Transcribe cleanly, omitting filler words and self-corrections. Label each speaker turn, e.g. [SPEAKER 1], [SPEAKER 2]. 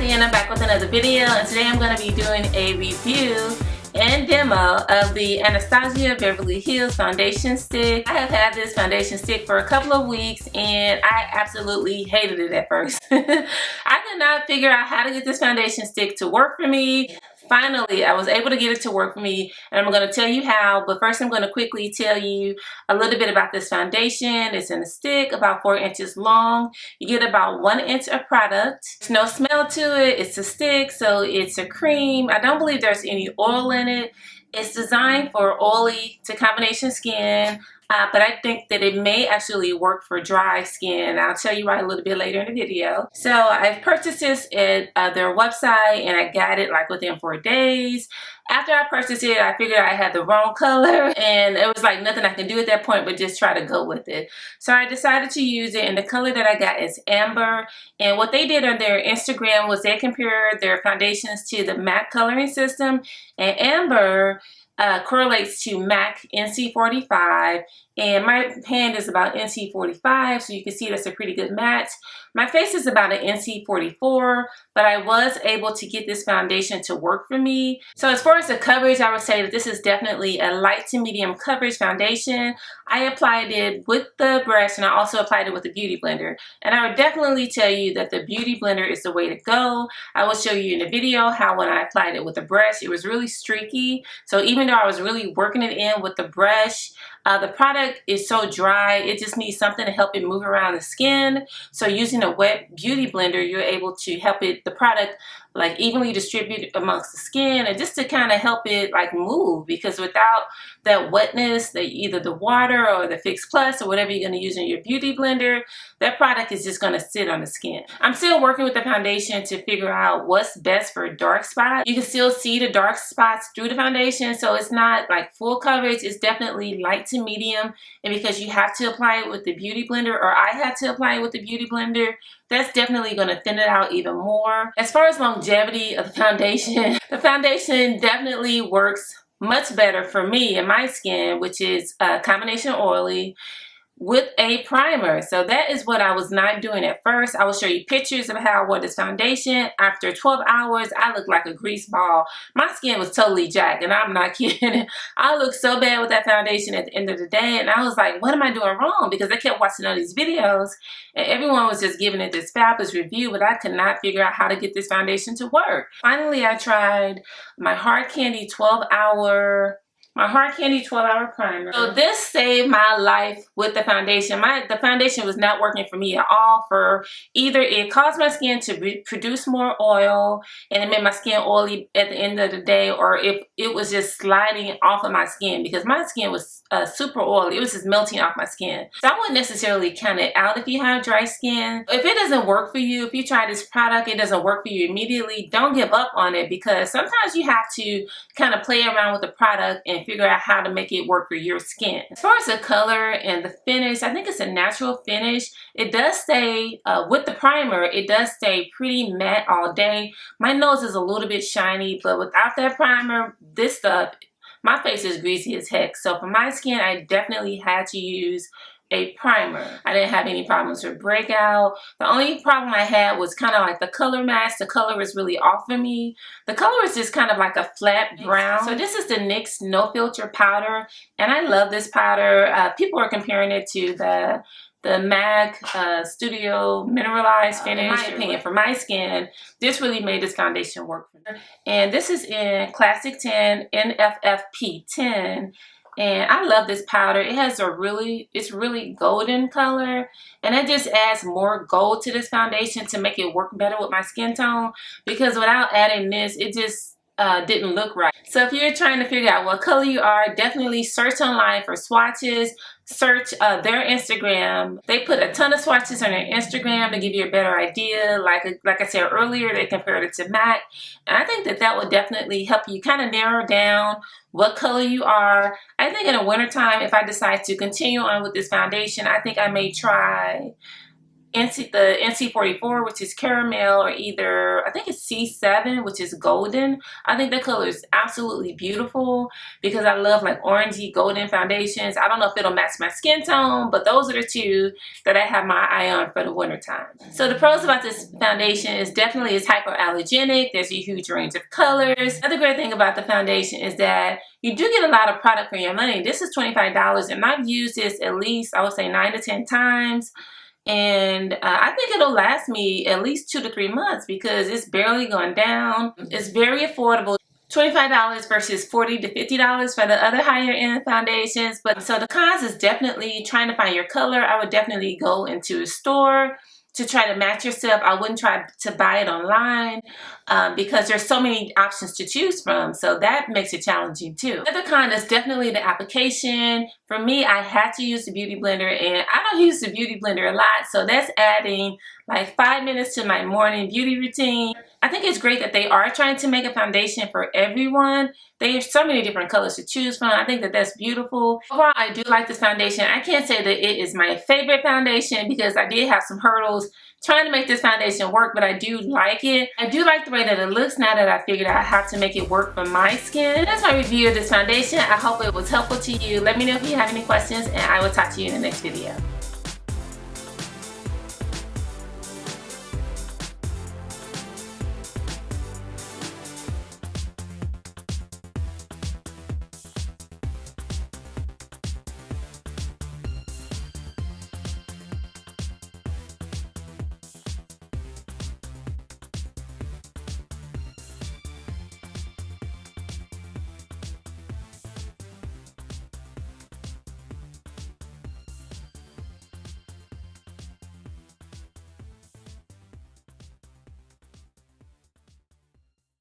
[SPEAKER 1] Kathy and I'm back with another video, and today I'm going to be doing a review and demo of the Anastasia Beverly Hills Foundation Stick. I have had this foundation stick for a couple of weeks and I absolutely hated it at first. I could not figure out how to get this foundation stick to work for me. Finally, I was able to get it to work for me, and I'm going to tell you how, but first I'm going to quickly tell you a little bit about this foundation. It's in a stick, about 4 inches long. You get about 1 inch of product. There's no smell to it. It's a stick, so it's a cream. I don't believe there's any oil in it. It's designed for oily to combination skin. But I think that it may actually work for dry skin. I'll tell you why a little bit later in the video. So I've purchased this at their website and I got it like within 4 days. After I purchased it, I figured I had the wrong color and it was like nothing I can do at that point but just try to go with it. So I decided to use it, and the color that I got is amber. And what they did on their Instagram was they compared their foundations to the MAC coloring system, and amber correlates to MAC NC45, and my hand is about NC45, so you can see that's a pretty good match. My face is about an NC44, but I was able to get this foundation to work for me. So as far as the coverage, I would say that this is definitely a light to medium coverage foundation. I applied it with the brush and I also applied it with the beauty blender. And I would definitely tell you that the beauty blender is the way to go. I will show you in the video how when I applied it with the brush, it was really streaky. So even though I was really working it in with the brush, the product is so dry, it just needs something to help it move around the skin. So using a wet beauty blender, you're able to help the product like evenly distribute amongst the skin, and just to kind of help it like move, because without that wetness, either the water or the Fix Plus or whatever you're going to use in your beauty blender, that product is just going to sit on the skin. I'm still working with the foundation to figure out what's best for dark spots. You can still see the dark spots through the foundation, so it's not like full coverage. It's definitely light to medium, and because you have to apply it with the beauty blender, or I had to apply it with the beauty blender, that's definitely going to thin it out even more. As far as longevity of the foundation definitely works much better for me and my skin, which is a combination oily, with a primer. So that is what I was not doing at first. I will show you pictures of how I wore this foundation. After 12 hours, I looked like a grease ball. My skin was totally jacked, and I'm not kidding. I looked so bad with that foundation at the end of the day, and I was like, what am I doing wrong? Because I kept watching all these videos, and everyone was just giving it this fabulous review, but I could not figure out how to get this foundation to work. Finally, I tried my Hard Candy 12-hour primer. So this saved my life with the foundation. The foundation was not working for me at all. For either it caused my skin to produce more oil and it made my skin oily at the end of the day, or if it was just sliding off of my skin, because my skin was super oily. It was just melting off my skin. So I wouldn't necessarily count it out if you have dry skin. If it doesn't work for you, if you try this product, it doesn't work for you immediately, don't give up on it, because sometimes you have to kind of play around with the product and figure out how to make it work for your skin. As far as the color and the finish, I think it's a natural finish. It does stay, with the primer, it does stay pretty matte all day. My nose is a little bit shiny, but without that primer, this stuff, my face is greasy as heck. So for my skin, I definitely had to use a primer. I didn't have any problems with breakout. The only problem I had was kind of like the color match. The color was really off for me. The color is just kind of like a flat brown. So this is the NYX No Filter powder, and I love this powder. People are comparing it to the MAC Studio Mineralized finish. In my opinion, for my skin, this really made this foundation work for me. And this is in Classic 10 NFFP 10. And I love this powder. It has it's really golden color, and it just adds more gold to this foundation to make it work better with my skin tone, because without adding this, it just didn't look right. So if you're trying to figure out what color you are, definitely search online for swatches. Search their Instagram. They put a ton of swatches on their Instagram to give you a better idea. Like I said earlier, they compared it to MAC, and I think that would definitely help you kind of narrow down what color you are. I think in the wintertime, if I decide to continue on with this foundation, I think I may try the NC44, which is caramel, or either, I think it's C7, which is golden. I think the color is absolutely beautiful because I love like orangey golden foundations. I don't know if it'll match my skin tone, but those are the two that I have my eye on for the winter time. So the pros about this foundation is definitely it's hypoallergenic. There's a huge range of colors. Another great thing about the foundation is that you do get a lot of product for your money. This is $25, and I've used this at least, I would say, 9 to 10 times. And I think it'll last me at least 2 to 3 months because it's barely gone down. It's very affordable. $25 versus $40 to $50 for the other higher end foundations. But so the cons is definitely trying to find your color. I would definitely go into a store to try to match yourself. I wouldn't try to buy it online because there's so many options to choose from. So that makes it challenging too. The other con is definitely the application. For me, I had to use the Beauty Blender, and I don't use the Beauty Blender a lot. So that's adding like 5 minutes to my morning beauty routine. I think it's great that they are trying to make a foundation for everyone. There's so many different colors to choose from. I think that that's beautiful. Overall, I do like this foundation. I can't say that it is my favorite foundation because I did have some hurdles trying to make this foundation work, but I do like it. I do like the way that it looks now that I figured out how to make it work for my skin. That's my review of this foundation. I hope it was helpful to you. Let me know if you have any questions, and I will talk to you in the next video.